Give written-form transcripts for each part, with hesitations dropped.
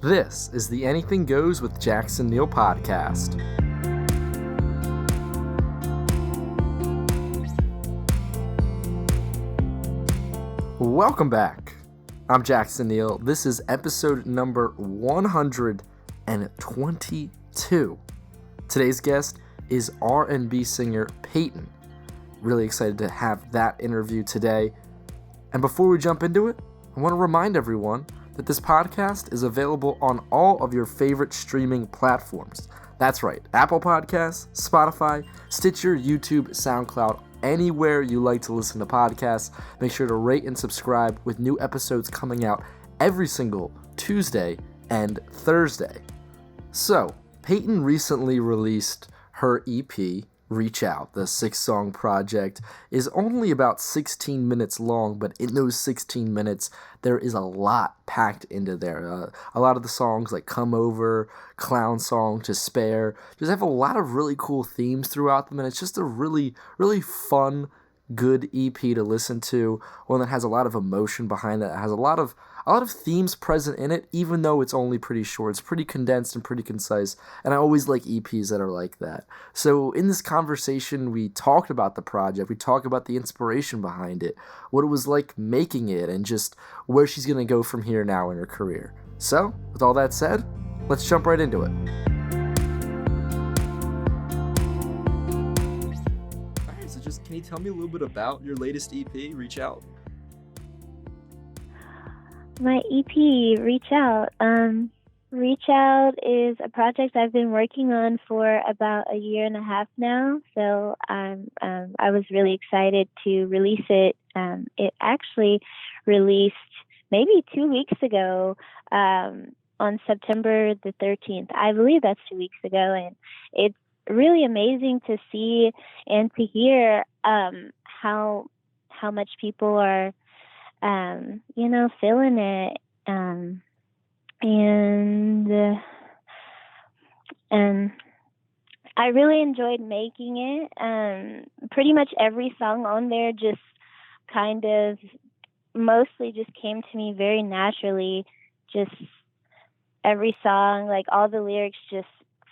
This is the Anything Goes with Jackson Neill podcast. Welcome back. I'm Jackson Neill. This is episode number 122. Today's guest is R&B singer Peyton. Really excited to have that interview today. And before we jump into it, I want to remind everyone that this podcast is available on all of your favorite streaming platforms. That's right, Apple Podcasts, Spotify, Stitcher, YouTube, SoundCloud, anywhere you like to listen to podcasts. Make sure to rate and subscribe with new episodes coming out every single Tuesday and Thursday. So, Peyton recently released her EP, Reach Out. The 6-song project is only about 16 minutes long, but in those 16 minutes, there is a lot packed into there. A lot of the songs like Come Over, Clown Song, To Spare, just have a lot of really cool themes throughout them, and it's just a really, really fun, good EP to listen to, one that has a lot of emotion behind it. It has a lot of themes present in it, even though it's only pretty short. It's pretty condensed and pretty concise, and I always like EPs that are like that. So in this conversation, we talked about the project, we talked about the inspiration behind it, what it was like making it, and just where she's going to go from here now in her career. So, with all that said, let's jump right into it. Alright, so just can you tell me a little bit about your latest EP, Reach Out? My EP, Reach Out. Reach Out is a project I've been working on for about a year and a half now. So I was really excited to release it. It actually released maybe 2 weeks ago on September the 13th. I believe that's 2 weeks ago. And it's really amazing to see and to hear how much people are feeling it, and I really enjoyed making it. Pretty much every song on there just kind of mostly just came to me very naturally. Just every song, like all the lyrics just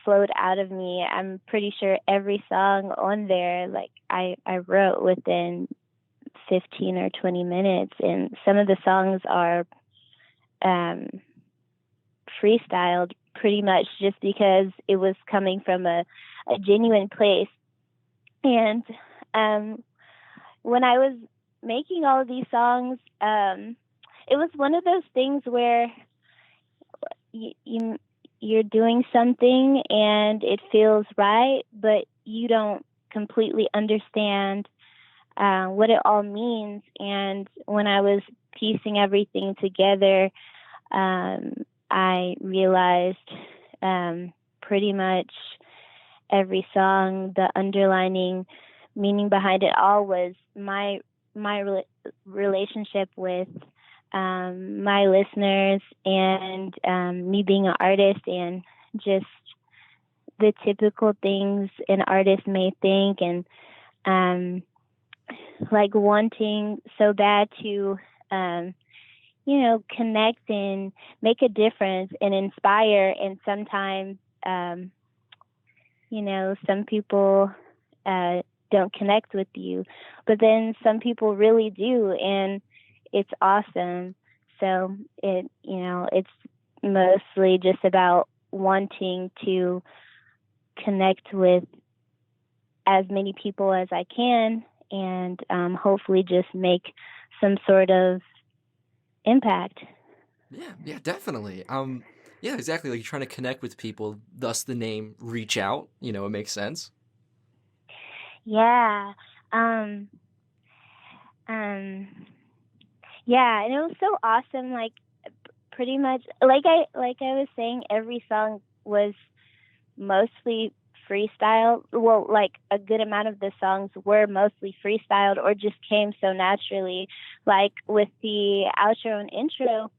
flowed out of me. I'm pretty sure every song on there, like I wrote within 15 or 20 minutes, and some of the songs are freestyled pretty much just because it was coming from a genuine place. And when I was making all of these songs, it was one of those things where you're doing something and it feels right, but you don't completely understand what it all means. And when I was piecing everything together, I realized pretty much every song, the underlining meaning behind it all was my relationship with my listeners and me being an artist, and just the typical things an artist may think, and like wanting so bad to, connect and make a difference and inspire. And sometimes, some people don't connect with you, but then some people really do, and it's awesome. So it's mostly just about wanting to connect with as many people as I can, and hopefully just make some sort of impact. Yeah, definitely. Yeah, exactly. Like you're trying to connect with people, thus the name Reach Out. It makes sense. Yeah. Yeah, and it was so awesome. Like pretty much, like I was saying, every song was mostly freestyle. Well, like a good amount of the songs were mostly freestyled or just came so naturally. Like with the outro and intro,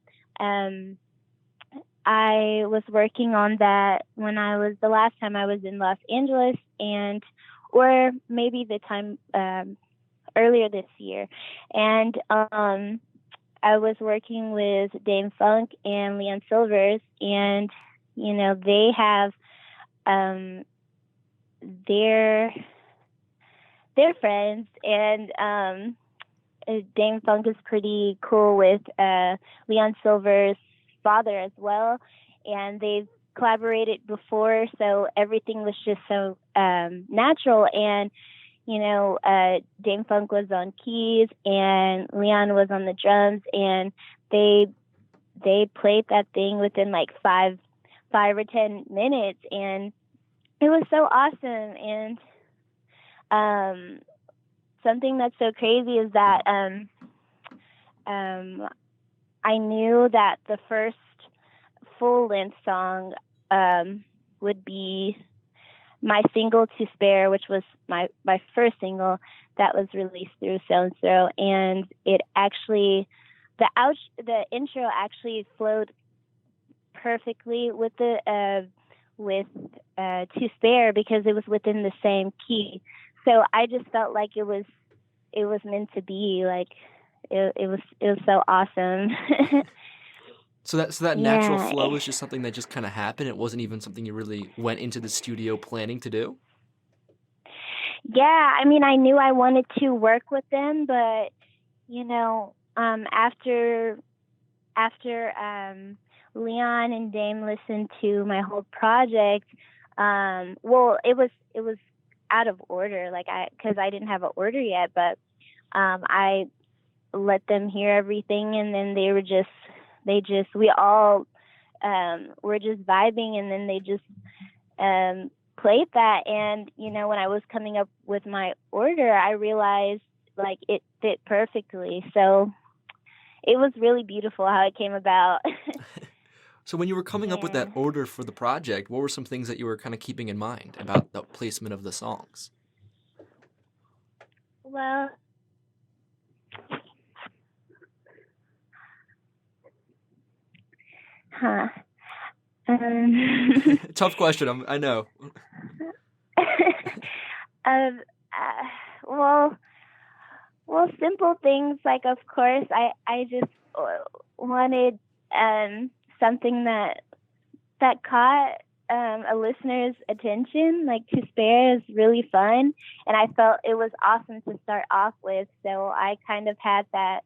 I was working on that when the last time I was in Los Angeles, or maybe the time earlier this year, and I was working with Dame Funk and Leon Silvers, and they have um, their friends, and Dame Funk is pretty cool with Leon Silver's father as well, and they've collaborated before, so everything was just so natural. And Dame Funk was on keys, and Leon was on the drums, and they played that thing within like 5 or 10 minutes, and it was so awesome. And something that's so crazy is that I knew that the first full length song would be my single "To Spare," which was my first single that was released through So and So, and it actually the intro actually flowed perfectly with the "To Spare" because it was within the same key. So I just felt like it was meant to be. Like it was so awesome. So that natural Yeah. flow was just something that just kind of happened. It wasn't even something you really went into the studio planning to do. Yeah, I mean, I knew I wanted to work with them, but after Leon and Dame listened to my whole project, well, it was out of order, like because I didn't have an order yet, but I let them hear everything, and then we all were just vibing, and then they just played that. And when I was coming up with my order, I realized like it fit perfectly, so it was really beautiful how it came about. So when you were coming up with that Yeah. order for the project, what were some things that you were kind of keeping in mind about the placement of the songs? Well, huh. Tough question, I know. um, well, simple things like, of course, I just wanted something that caught a listener's attention. Like, "To Spare" is really fun, and I felt it was awesome to start off with. So I kind of had that.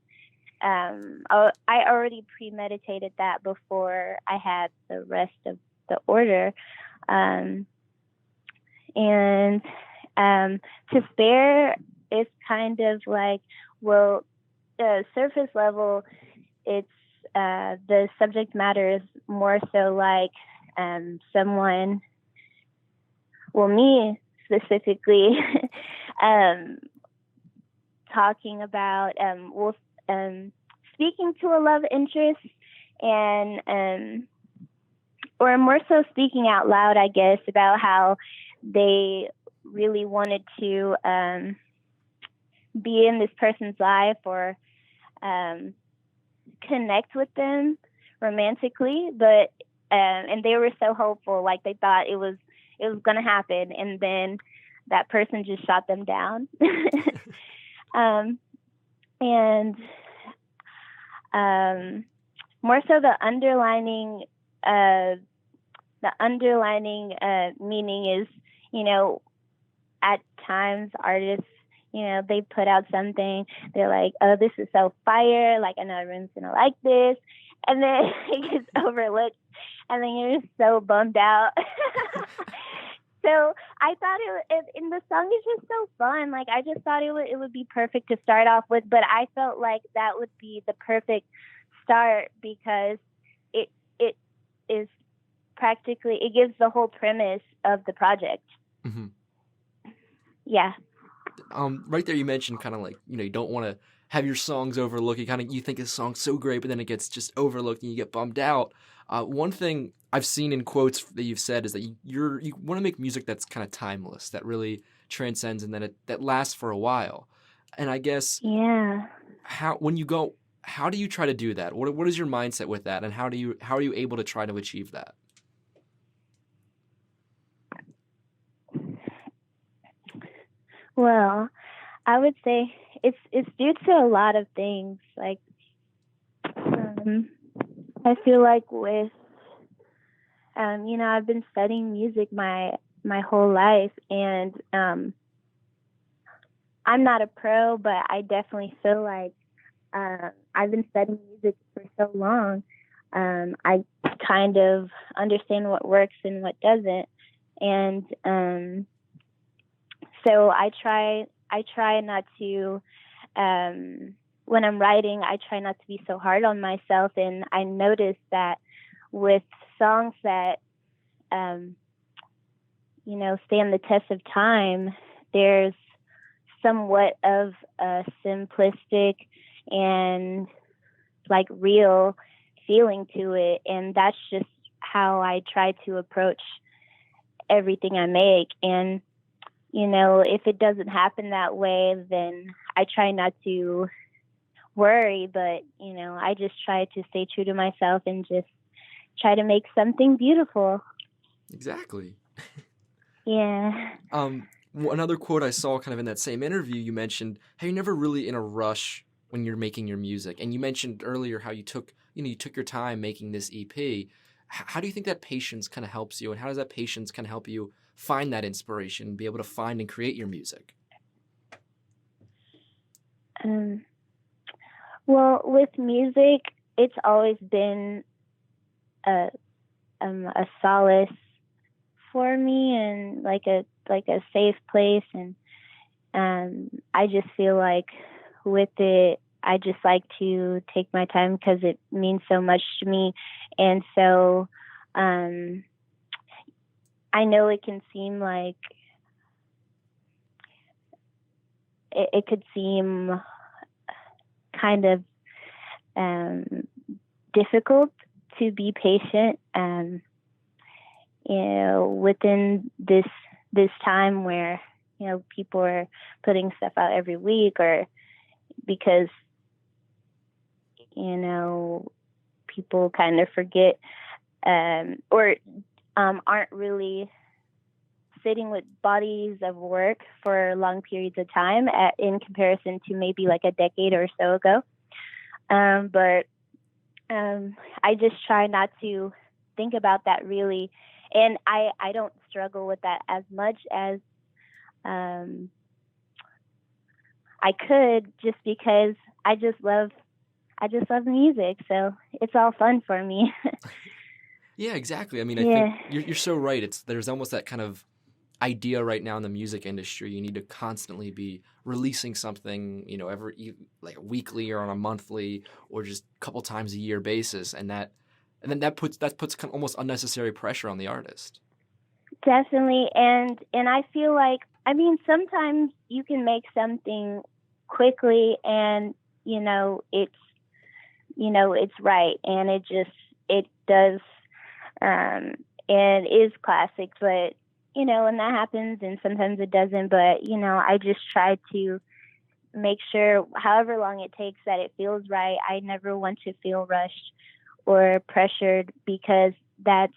I already premeditated that before I had the rest of the order, and "To Spare" is kind of like, well, surface level, it's the subject matter is more so like someone, well, me specifically, talking about speaking to a love interest, and or more so speaking out loud, I guess, about how they really wanted to be in this person's life, or connect with them romantically, but and they were so hopeful, like they thought it was going to happen, and then that person just shot them down. And more so the underlining meaning is, at times artists, they put out something, they're like, "Oh, this is so fire, like I know everyone's gonna like this," and then it gets overlooked, and then you're just so bummed out. So I thought in the song is just so fun. Like, I just thought it would be perfect to start off with, but I felt like that would be the perfect start because it is practically, it gives the whole premise of the project. Mm-hmm. Yeah. Right there you mentioned kind of like, you don't want to have your songs overlooked. You think a song's so great, but then it gets just overlooked and you get bummed out. One thing I've seen in quotes that you've said is that you want to make music that's kind of timeless, that really transcends, and that lasts for a while. And I guess, yeah, how do you try to do that? What is your mindset with that, and how are you able to try to achieve that? well, I would say it's due to a lot of things. Like, I feel like with I've been studying music my whole life, and I'm not a pro, but I definitely feel like I've been studying music for so long. I kind of understand what works and what doesn't, and so I try not to when I'm writing, I try not to be so hard on myself, and I noticed that with songs that stand the test of time, there's somewhat of a simplistic and like real feeling to it, and that's just how I try to approach everything I make. And if it doesn't happen that way, then I try not to worry, but I just try to stay true to myself and just try to make something beautiful. Exactly. Yeah. Another quote I saw kind of in that same interview, you mentioned how you're never really in a rush when you're making your music. And you mentioned earlier how you took your time making this EP. How do you think that patience kind of helps you, and how does that patience kind of help you find that inspiration, be able to find and create your music? Well, with music, it's always been a solace for me, and like a safe place. And I just feel like with it, I just like to take my time because it means so much to me. And so I know it can seem like it could seem kind of difficult to be patient, within this time where people are putting stuff out every week, or because people kind of forget or aren't really sitting with bodies of work for long periods of time in comparison to maybe like a decade or so ago. But I just try not to think about that really. And I don't struggle with that as much as I could, just because I just love music. So it's all fun for me. Yeah, exactly. I mean, I think you're so right. There's almost that kind of idea right now in the music industry. You need to constantly be releasing something, every like weekly or on a monthly or just a couple times a year basis, and then that puts kind of almost unnecessary pressure on the artist. Definitely, and I feel like, sometimes you can make something quickly, and it's right, and it does, and is classic, but and that happens, and sometimes it doesn't. But I just try to make sure, however long it takes, that it feels right. I never want to feel rushed or pressured, because that's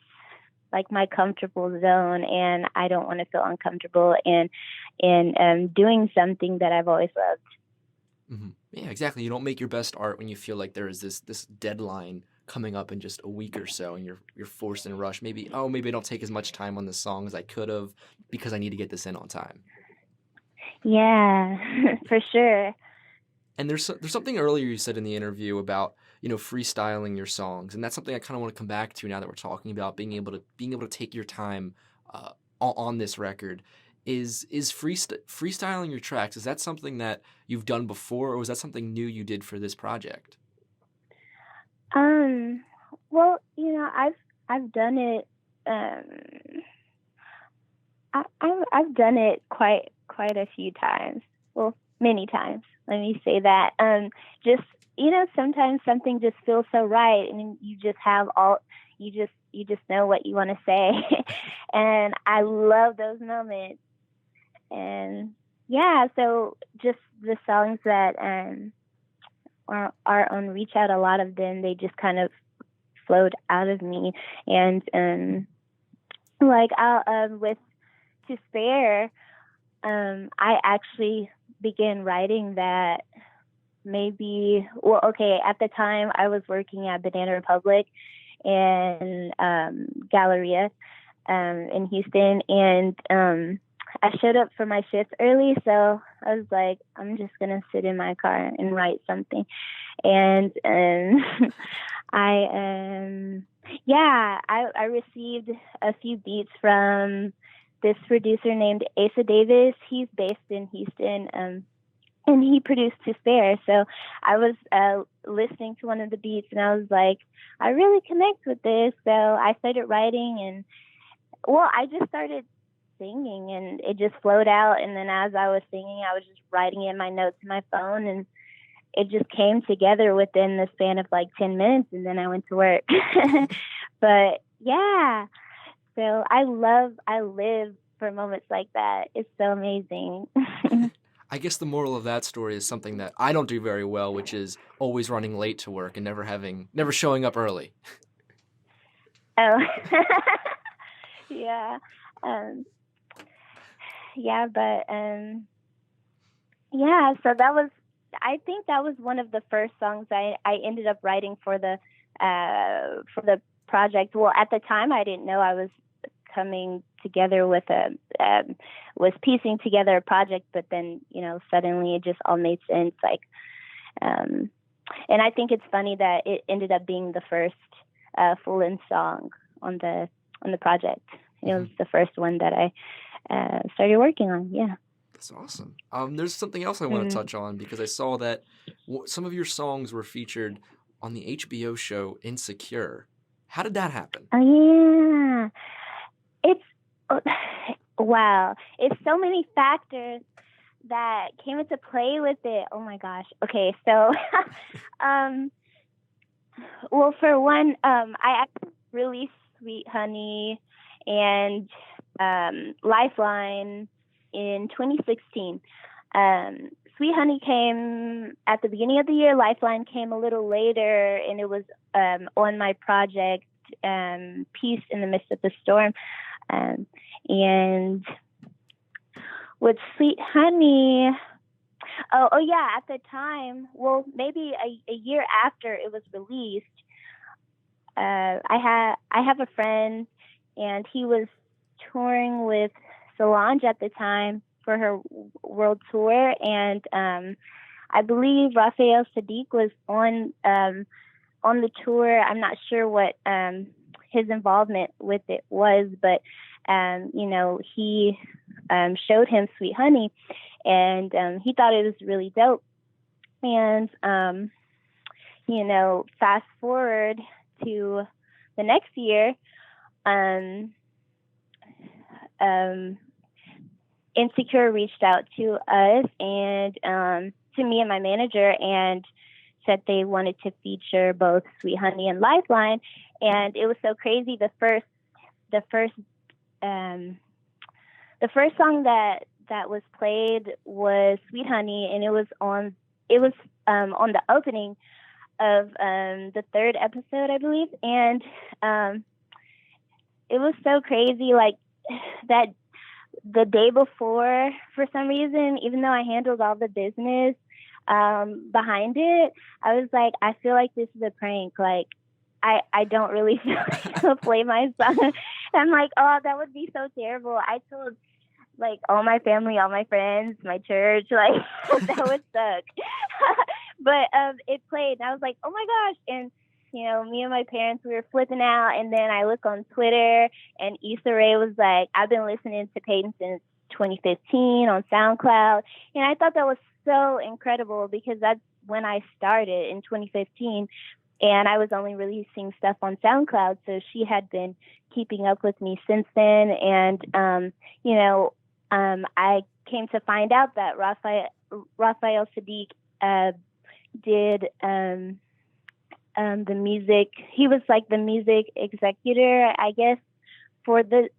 like my comfortable zone, and I don't want to feel uncomfortable in doing something that I've always loved. Mm-hmm. Yeah, exactly. You don't make your best art when you feel like there is this deadline coming up in just a week or so, and you're forced in a rush. Maybe I don't take as much time on this song as I could have because I need to get this in on time. Yeah, for sure. And there's something earlier you said in the interview about freestyling your songs, and that's something I kind of want to come back to now that we're talking about being able to take your time on this record. Is freestyling your tracks? Is that something that you've done before, or was that something new you did for this project? Well, I've done it. I've done it quite a few times. Well, many times. Let me say that. Just sometimes something just feels so right, and you just have you just know what you want to say, and I love those moments. And yeah, so just the songs that are on Reach Out, a lot of them, they just kind of flowed out of me. And like with To Spare, I actually began writing that maybe, well, okay, at the time I was working at Banana Republic and Galleria in Houston, and I showed up for my shift early, so I was like, I'm just gonna sit in my car and write something, and I I received a few beats from this producer named Asa Davis. He's based in Houston, and he produced To Spare. So I was listening to one of the beats, and I was like, I really connect with this. So I started writing, and well, I just started singing, and it just flowed out. And then as I was singing, I was just writing in my notes in my phone, and it just came together within the span of like 10 minutes, and then I went to work. But yeah, so I live for moments like that. It's so amazing. I guess the moral of that story is something that I don't do very well, which is always running late to work and never showing up early. Oh, yeah. Yeah, but yeah, so I think that was one of the first songs I ended up writing for the project. Well, at the time I didn't know I was coming together with was piecing together a project, but then, suddenly it just all made sense. Like, and I think it's funny that it ended up being the first full-length song on the project. It was the first one that I started working on. Yeah. That's awesome. There's something else I want to touch on, because I saw that some of your songs were featured on the HBO show Insecure. How did that happen? Oh, yeah. Wow. It's so many factors that came into play with it. Oh my gosh. Okay. So, well, for one, I actually released Sweet Honey and Lifeline in 2016. Sweet Honey came at the beginning of the year. Lifeline came a little later, and it was on my project, Peace in the Midst of the Storm. And with Sweet Honey, oh yeah, at the time, well, maybe a year after it was released, I have a friend, and he was touring with Solange at the time for her world tour, and I believe Raphael Sadiq was on the tour. I'm not sure what his involvement with it was, but he showed him Sweet Honey, and he thought it was really dope. And fast forward to the next year, Insecure reached out to us and to me and my manager, and said they wanted to feature both Sweet Honey and Lifeline. And it was so crazy. The first song that was played was Sweet Honey, and it was on the opening of the third episode, I believe. And it was so crazy, like that the day before, for some reason, even though I handled all the business behind it, I was like, I feel like this is a prank. Like, I don't really feel like I'll play my song. I'm like, oh, that would be so terrible. I told like all my family, all my friends, my church, like that would suck. But it played, and I was like, oh my gosh. And me and my parents, we were flipping out. And then I look on Twitter, and Issa Rae was like, I've been listening to Peyton since 2015 on SoundCloud. And I thought that was so incredible, because that's when I started in 2015. And I was only releasing stuff on SoundCloud. So she had been keeping up with me since then. And, I came to find out that Raphael Sadiq did the music. He was like the music executor, I guess, for the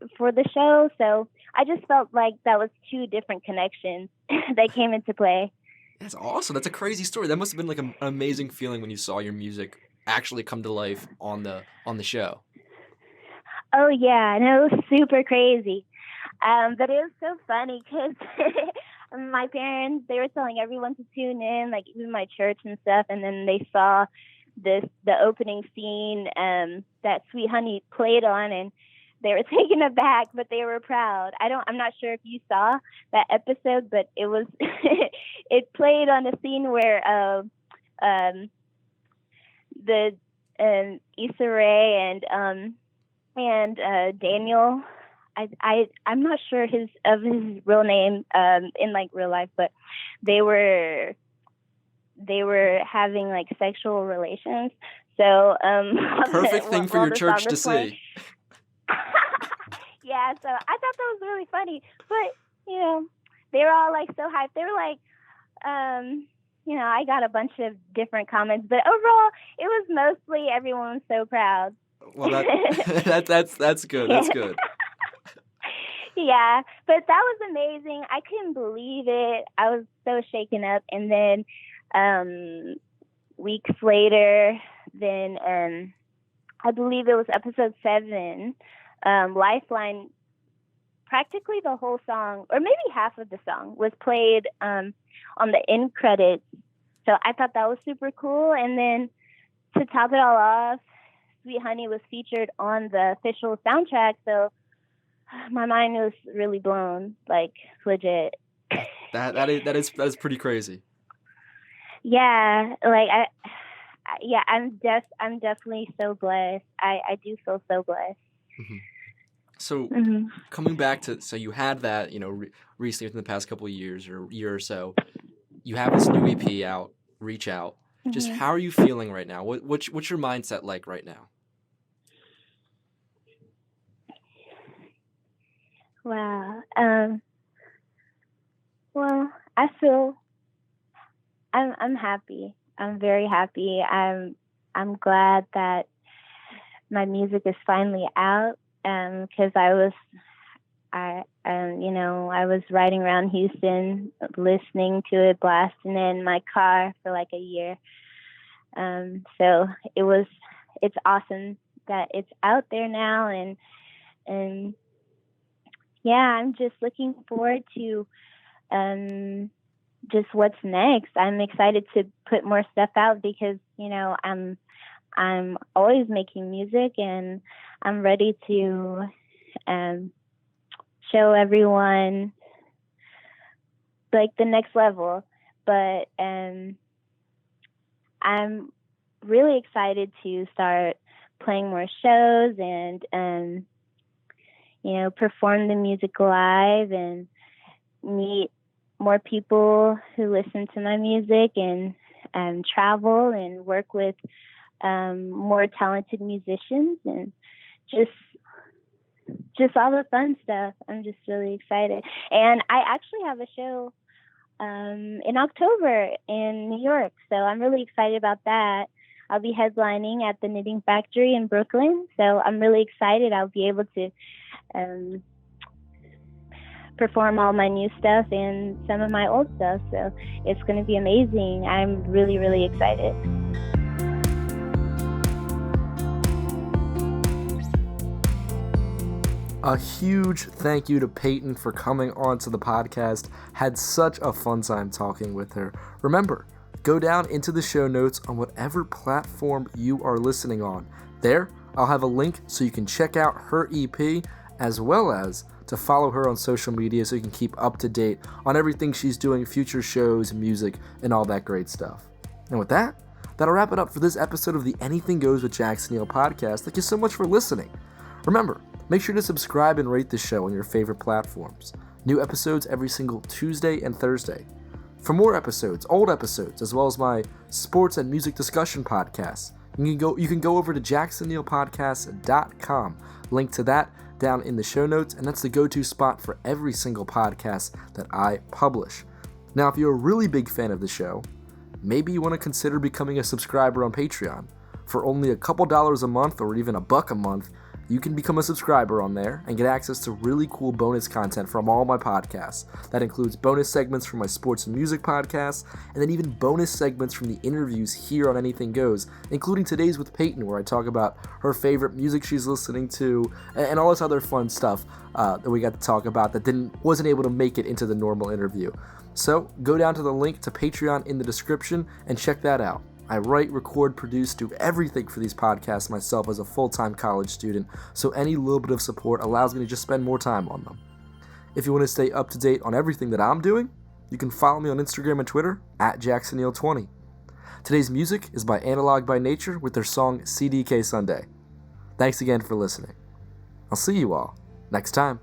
show. So I just felt like that was two different connections that came into play. That's awesome. That's a crazy story. That must have been like an amazing feeling when you saw your music actually come to life on the show. Oh yeah, and it was super crazy. But it was so funny because my parents, they were telling everyone to tune in, like even my church and stuff. And then they saw the opening scene that Sweet Honey played on, and they were taken aback, but they were proud. I'm not sure if you saw that episode, but it was it played on a scene where the Issa Rae and Daniel. I'm not sure his real name in like real life, but they were having like sexual relations. So perfect thing for your church to see. Yeah, so I thought that was really funny. But they were all like so hyped. They were like, I got a bunch of different comments, but overall, it was mostly everyone was so proud. Well, that's good. That's good. Yeah, but that was amazing. I couldn't believe it. I was so shaken up. And then weeks later, then I believe it was episode 7, Lifeline, practically the whole song, or maybe half of the song, was played on the end credits. So I thought that was super cool. And then to top it all off, Sweet Honey was featured on the official soundtrack. So my mind was really blown, like legit. That is pretty crazy. Yeah, like I'm definitely so blessed. I do feel so blessed. Mm-hmm. So coming back to, so you had that, recently within the past couple of years or year or so, you have this new EP out, Reach Out. Just how are you feeling right now? What's your mindset like right now? Wow. Well, I feel I'm happy. I'm very happy. I'm glad that my music is finally out. Because I was riding around Houston, listening to it, blasting it in my car for like a year. So it's awesome that it's out there now, and yeah, I'm just looking forward to just what's next. I'm excited to put more stuff out because I'm always making music, and I'm ready to show everyone like the next level. But I'm really excited to start playing more shows and perform the music live and meet more people who listen to my music and travel and work with more talented musicians and just all the fun stuff. I'm just really excited. And I actually have a show in October in New York, so I'm really excited about that. I'll be headlining at the Knitting Factory in Brooklyn, so I'm really excited. I'll be able to perform all my new stuff and some of my old stuff, so it's going to be amazing. I'm really, really excited. A huge thank you to Peyton for coming on to the podcast. Had such a fun time talking with her. Remember, go down into the show notes on whatever platform you are listening on. There, I'll have a link so you can check out her EP, as well as to follow her on social media so you can keep up to date on everything she's doing, future shows, music, and all that great stuff. And with that, that'll wrap it up for this episode of the Anything Goes with Jackson Neill podcast. Thank you so much for listening. Remember, make sure to subscribe and rate the show on your favorite platforms. New episodes every single Tuesday and Thursday. For more episodes, old episodes, as well as my sports and music discussion podcasts, you can go over to jacksonneillpodcast.com. Link to that down in the show notes, and that's the go-to spot for every single podcast that I publish. Now, if you're a really big fan of the show, maybe you want to consider becoming a subscriber on Patreon. For only a couple dollars a month or even $1 a month, You can become a subscriber on there and get access to really cool bonus content from all my podcasts. That includes bonus segments from my sports and music podcasts, and then even bonus segments from the interviews here on Anything Goes, including today's with Peyton, where I talk about her favorite music she's listening to, and all this other fun stuff that we got to talk about that wasn't able to make it into the normal interview. So go down to the link to Patreon in the description and check that out. I write, record, produce, do everything for these podcasts myself as a full-time college student, so any little bit of support allows me to just spend more time on them. If you want to stay up to date on everything that I'm doing, you can follow me on Instagram and Twitter at JacksonNeill20. Today's music is by Analog by Nature with their song CDK Sunday. Thanks again for listening. I'll see you all next time.